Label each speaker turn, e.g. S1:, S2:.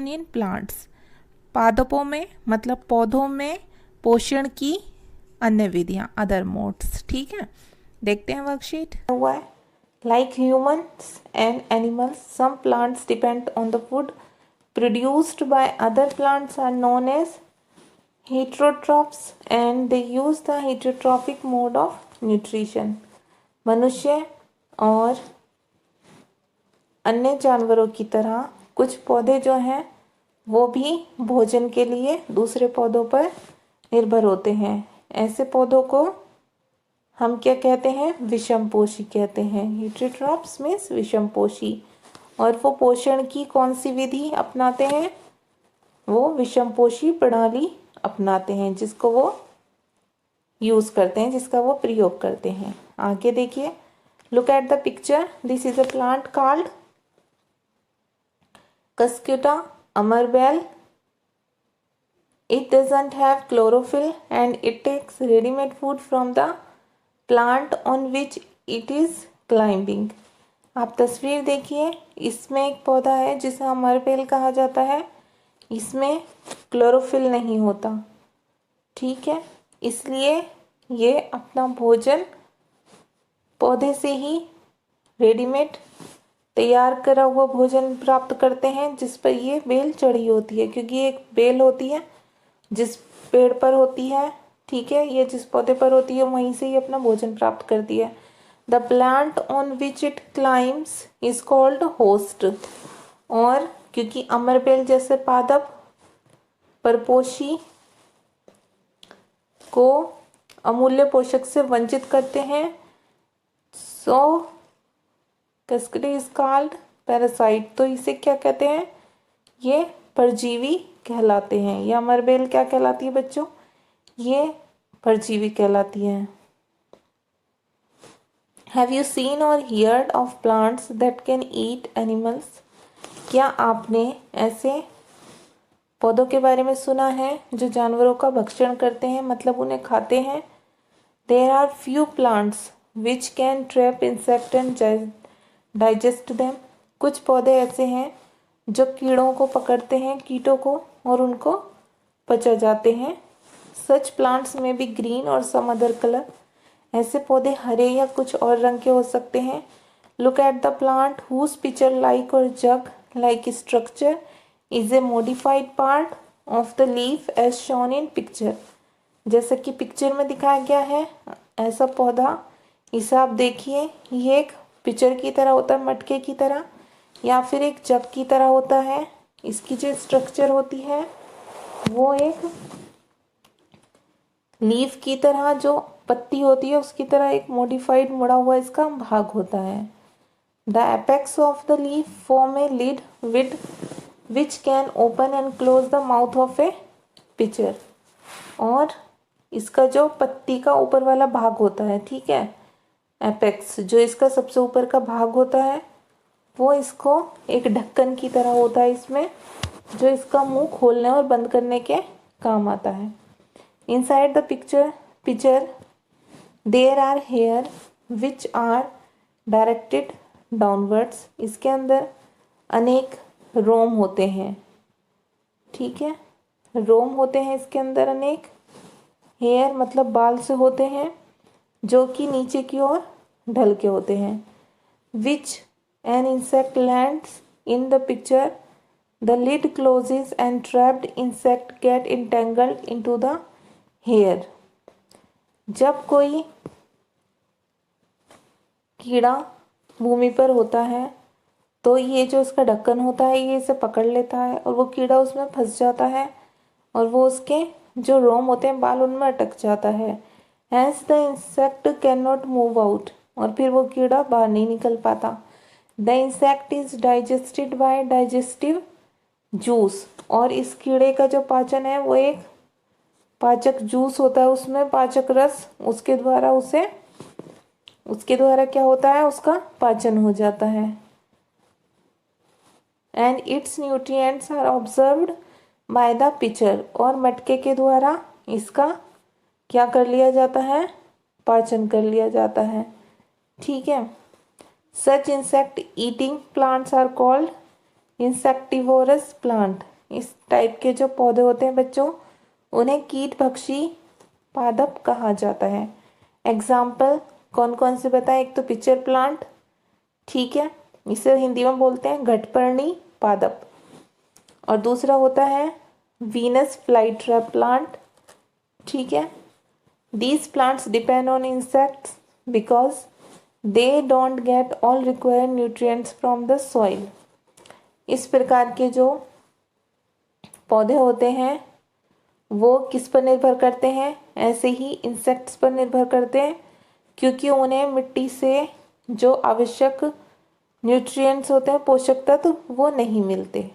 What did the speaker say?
S1: In plants, पादपों में मतलब पौधों में पोषण की अन्य विधियां, अदर मोड्स। ठीक है, देखते हैं वर्कशीट।
S2: हुआ है like humans and animals, some plants depend on the food produced by other plants are known as heterotrophs and they use the heterotrophic mode of nutrition. मनुष्य और अन्य जानवरों की तरह कुछ पौधे जो हैं वो भी भोजन के लिए दूसरे पौधों पर निर्भर होते हैं। ऐसे पौधों को हम क्या कहते हैं? विषमपोषी कहते हैं। हेटेरोट्रॉप्स मीन्स विषमपोषी। और वो पोषण की कौन सी विधि अपनाते हैं? वो विषमपोषी प्रणाली अपनाते हैं, जिसको वो यूज करते हैं, जिसका वो प्रयोग करते हैं। आगे देखिए, look at the picture. This is a plant called Cuscuta amarvale. It doesn't have chlorophyll and it takes ready-made food from the plant on which it is climbing. आप तस्वीर देखिए, इसमें एक पौधा है जिसे अमरबेल कहा जाता है। इसमें क्लोरोफिल नहीं होता, ठीक है, इसलिए ये अपना भोजन पौधे से ही रेडीमेड तैयार करा हुआ भोजन प्राप्त करते हैं, जिस पर ये बेल चढ़ी होती है, क्योंकि ये एक बेल होती है जिस पेड़ पर होती है, ठीक है, ये जिस पौधे पर होती है वहीं से ही अपना भोजन प्राप्त करती है। The plant on which it climbs is called host. और क्योंकि अमरबेल जैसे पादप परपोषी को अमूल्य पोषक से वंचित करते हैं, सो Cuscuta इज कॉल्ड पैरासाइट। तो इसे क्या कहते हैं? ये परजीवी कहलाते हैं। ये अमरबेल क्या कहलाती है बच्चों? ये परजीवी कहलाती है। हैव यू सीन और heard of plants that can eat animals? क्या आपने ऐसे पौधों के बारे में सुना है जो जानवरों का भक्षण करते हैं, मतलब उन्हें खाते हैं? There are few plants which can trap insect and digest them. कुछ पौधे ऐसे हैं जो कीड़ों को पकड़ते हैं, कीटों को, और उनको पचा जाते हैं। सच प्लांट्स में भी ग्रीन और सम अदर कलर। ऐसे पौधे हरे या कुछ और रंग के हो सकते हैं। Look at the plant whose pitcher like or jug like structure is a modified part of the leaf as shown in picture. जैसा कि पिक्चर में दिखाया गया है, ऐसा पौधा, इसे आप देखिए, ये एक पिक्चर की तरह होता है, मटके की तरह, या फिर एक जग की तरह होता है। इसकी जो स्ट्रक्चर होती है वो एक लीफ की तरह, जो पत्ती होती है उसकी तरह एक मॉडिफाइड मुड़ा हुआ इसका भाग होता है। The apex of the leaf form a lid with which can open and close the mouth of a pitcher. और इसका जो पत्ती का ऊपर वाला भाग होता है, ठीक है, एपेक्स, जो इसका सबसे ऊपर का भाग होता है, वो इसको एक ढक्कन की तरह होता है इसमें, जो इसका मुंह खोलने और बंद करने के काम आता है। Inside the pitcher there are hair which are directed downwards. इसके अंदर अनेक रोम होते हैं, ठीक है, रोम होते हैं इसके अंदर अनेक। हेयर मतलब बाल से होते हैं, जो कि नीचे की ओर ढल के होते हैं। Which an insect lands in the pitcher the lid closes and trapped insect get entangled into the hair. जब कोई कीड़ा भूमि पर होता है तो ये जो इसका ढक्कन होता है ये इसे पकड़ लेता है और वो कीड़ा उसमें फंस जाता है और वो उसके जो रोम होते हैं, बाल, उनमें अटक जाता है। Hence the insect cannot move out, और फिर वो कीड़ा बाहर नहीं निकल पाता। The insect is digested by digestive juice, और इस कीड़े का जो पाचन है वो एक पाचक जूस होता है, उसमें पाचक रस, उसके द्वारा क्या होता है, उसका पाचन हो जाता है। And its nutrients are observed by the pitcher, और मटके के द्वारा इसका क्या कर लिया जाता है, पाचन कर लिया जाता है, ठीक है। Such insect eating plants are called insectivorous plant. इस टाइप के जो पौधे होते हैं बच्चों, उन्हें कीटभक्षी पादप कहा जाता है। एग्जाम्पल कौन कौन से बताएं? एक तो पिक्चर प्लांट, ठीक है, इसे हिंदी में बोलते हैं घटपर्णी पादप। और दूसरा होता है वीनस फ्लाईट्रैप प्लांट, ठीक है। These plants depend on insects because they don't get all required nutrients from the soil. इस प्रकार के जो पौधे होते हैं वो किस पर निर्भर करते हैं? ऐसे ही इंसेक्ट्स पर निर्भर करते हैं, क्योंकि उन्हें मिट्टी से जो आवश्यक न्यूट्रिएंट्स होते हैं, पोषक तत्व, वो नहीं मिलते।